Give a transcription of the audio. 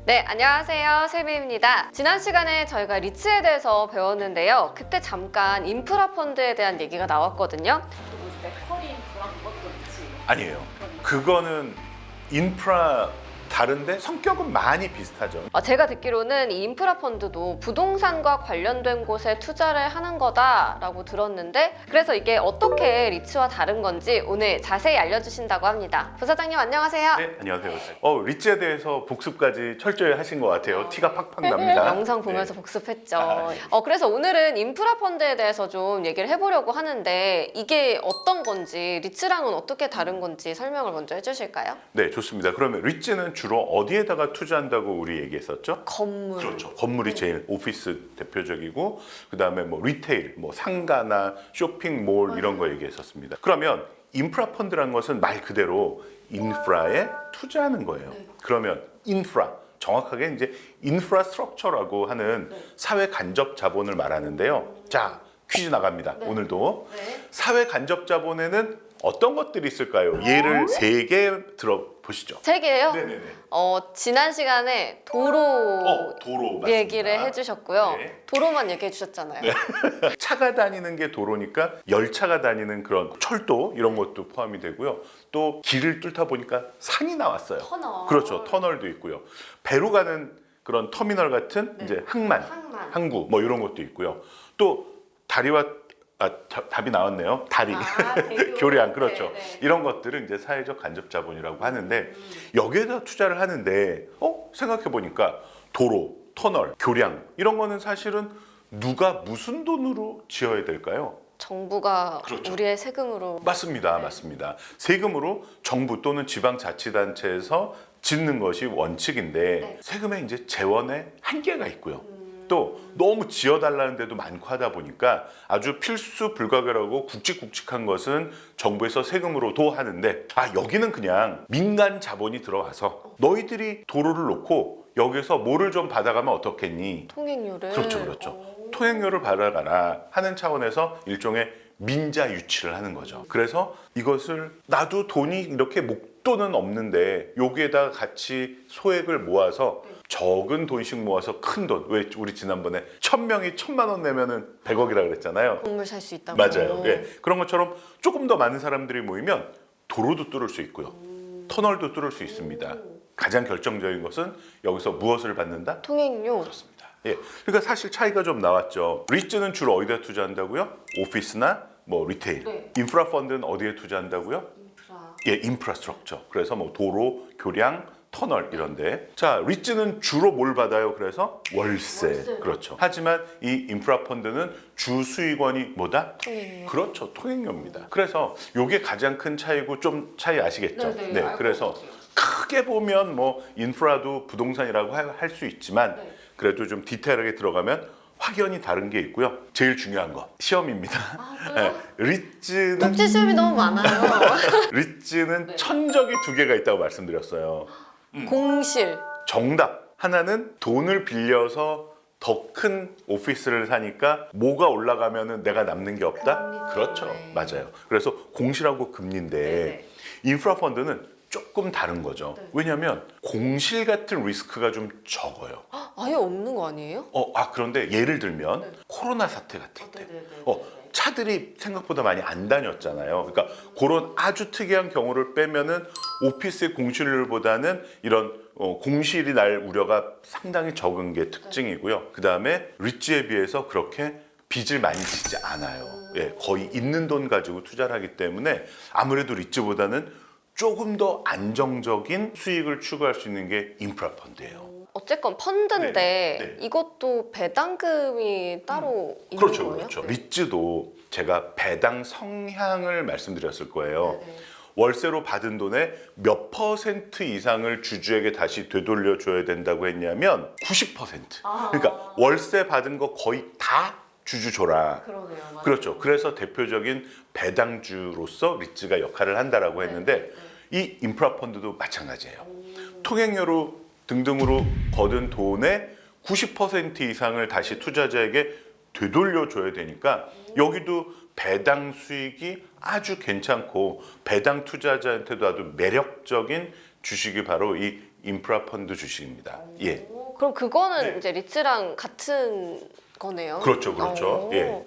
네, 안녕하세요. 세비입니다. 지난 시간에 저희가 리츠에 대해서 배웠는데요. 그때 잠깐 인프라 펀드에 대한 얘기가 나왔거든요. 맥커리 인프라 그것도 리츠. 아니에요. 그거는 인프라 다른데 성격은 많이 비슷하죠. 제가 듣기로는 이 인프라 펀드도 부동산과 관련된 곳에 투자를 하는 거다라고 들었는데, 그래서 이게 어떻게 리츠와 다른 건지 오늘 자세히 알려주신다고 합니다. 부사장님 안녕하세요. 네, 안녕하세요. 리츠에 대해서 복습까지 철저히 하신 것 같아요. 티가 팍팍 납니다. 영상 보면서 네. 복습했죠. 그래서 오늘은 인프라 펀드에 대해서 좀 얘기를 해보려고 하는데, 이게 어떤 건지, 리츠랑은 어떻게 다른 건지 설명을 먼저 해주실까요? 네, 좋습니다. 그러면 리츠는 주로 어디에다가 투자한다고 우리 얘기했었죠? 건물. 그렇죠. 건물이 제일 오피스 대표적이고, 그 다음에 뭐 리테일, 뭐 상가나 쇼핑몰 이런 거 얘기했었습니다. 그러면 인프라 펀드라는 것은 말 그대로 인프라에 투자하는 거예요. 그러면 인프라, 정확하게 이제 인프라스트럭처라고 하는 사회 간접 자본을 말하는데요. 자, 퀴즈 나갑니다. 오늘도. 사회 간접 자본에는 어떤 것들이 있을까요? 예를 3개 들어보시죠. 세 개예요? 네네네. 지난 시간에 도로 도로 맞습니다. 얘기를 해주셨고요. 네. 도로만 얘기해 주셨잖아요. 차가 다니는 게 도로니까 열차가 다니는 그런 철도 이런 것도 포함이 되고요. 또 길을 뚫다 보니까 산이 나왔어요. 터널. 그렇죠. 터널도 있고요. 배로 가는 그런 터미널 같은 이제 항만, 항구 뭐 이런 것도 있고요. 또 다리와 답이 나왔네요. 다리, 교량, 그렇죠. 이런 것들은 이제 사회적 간접 자본이라고 하는데 여기에다 투자를 하는데 생각해 보니까 도로, 터널, 교량 이런 거는 사실은 누가 무슨 돈으로 지어야 될까요? 정부가 그렇죠. 우리의 세금으로. 맞습니다. 맞습니다. 세금으로 정부 또는 지방자치단체에서 짓는 것이 원칙인데 세금에 이제 재원의 한계가 있고요. 또 너무 지어달라는 데도 많고 하다 보니까 아주 필수 불가결하고 굵직굵직한 것은 정부에서 세금으로도 하는데 여기는 그냥 민간 자본이 들어와서 너희들이 도로를 놓고 여기서 뭐를 좀 받아가면 어떻겠니? 통행료를. 그렇죠. 통행료를 받아가라 하는 차원에서 일종의 민자 유치를 하는 거죠. 그래서 이것을 나도 돈이 이렇게 목돈은 없는데 여기에다가 같이 소액을 모아서 적은 돈씩 모아서 큰 돈. 왜 우리 지난번에 1000명이 1000만 원 내면은 100억이라 그랬잖아요. 건물 살 수 있다고. 맞아요. 예. 그런 것처럼 조금 더 많은 사람들이 모이면 도로도 뚫을 수 있고요. 터널도 뚫을 수 있습니다. 가장 결정적인 것은 여기서 무엇을 받는다? 통행료. 그렇습니다. 예. 그러니까 사실 차이가 좀 나왔죠. 리츠는 주로 어디다 투자한다고요? 오피스나 뭐 리테일. 인프라 펀드는 어디에 투자한다고요? 인프라스트럭처. 그래서 뭐 도로, 교량, 터널 이런데. 자, 리츠는 주로 뭘 받아요? 그래서 월세. 그렇죠. 하지만 이 인프라 펀드는 주 수익원이 뭐다? 통행료. 그렇죠. 통행료입니다. 그래서 이게 가장 큰 차이고 좀 차이 아시겠죠? 그래서 크게 보면 뭐 인프라도 부동산이라고 할 수 있지만 그래도 좀 디테일하게 들어가면 확연히 다른 게 있고요. 제일 중요한 거 시험입니다. 리츠는 독재 시험이 너무 많아요. 리츠는 천적이 2개가 있다고 말씀드렸어요. 공실. 정답 하나는 돈을 빌려서 더 큰 오피스를 사니까 뭐가 올라가면은 내가 남는 게 없다? 그렇죠. 맞아요. 그래서 공실하고 금리인데 인프라 펀드는 조금 다른 거죠. 왜냐하면 공실 같은 리스크가 좀 적어요. 아예 없는 거 아니에요? 그런데 예를 들면 코로나 사태 같을 때 차들이 생각보다 많이 안 다녔잖아요. 그러니까 그런 아주 특이한 경우를 빼면은 오피스의 공실률보다는 이런 공실이 날 우려가 상당히 적은 게 특징이고요. 그 다음에 리츠에 비해서 그렇게 빚을 많이 지지 않아요. 거의 있는 돈 가지고 투자를 하기 때문에 아무래도 리츠보다는 조금 더 안정적인 수익을 추구할 수 있는 게 인프라 펀드예요. 어쨌건 펀드인데 이것도 배당금이 따로 있는 거예요? 그렇죠. 리츠도 제가 배당 성향을 말씀드렸을 거예요. 월세로 받은 돈의 몇 % 이상을 주주에게 다시 되돌려줘야 된다고 했냐면 90%. 그러니까 월세 받은 거 거의 다 주주 줘라. 그러네요. 맞아요. 그렇죠. 그래서 대표적인 배당주로서 리츠가 역할을 한다라고 했는데 이 인프라 펀드도 마찬가지예요. 통행료로 등등으로 거둔 돈의 90% 이상을 다시 투자자에게 되돌려줘야 되니까 여기도 배당 수익이 아주 괜찮고 배당 투자자한테도 아주 매력적인 주식이 바로 이 인프라 펀드 주식입니다. 예. 그럼 그거는 네. 이제 리츠랑 같은 거네요. 그렇죠, 그렇죠. 오. 예.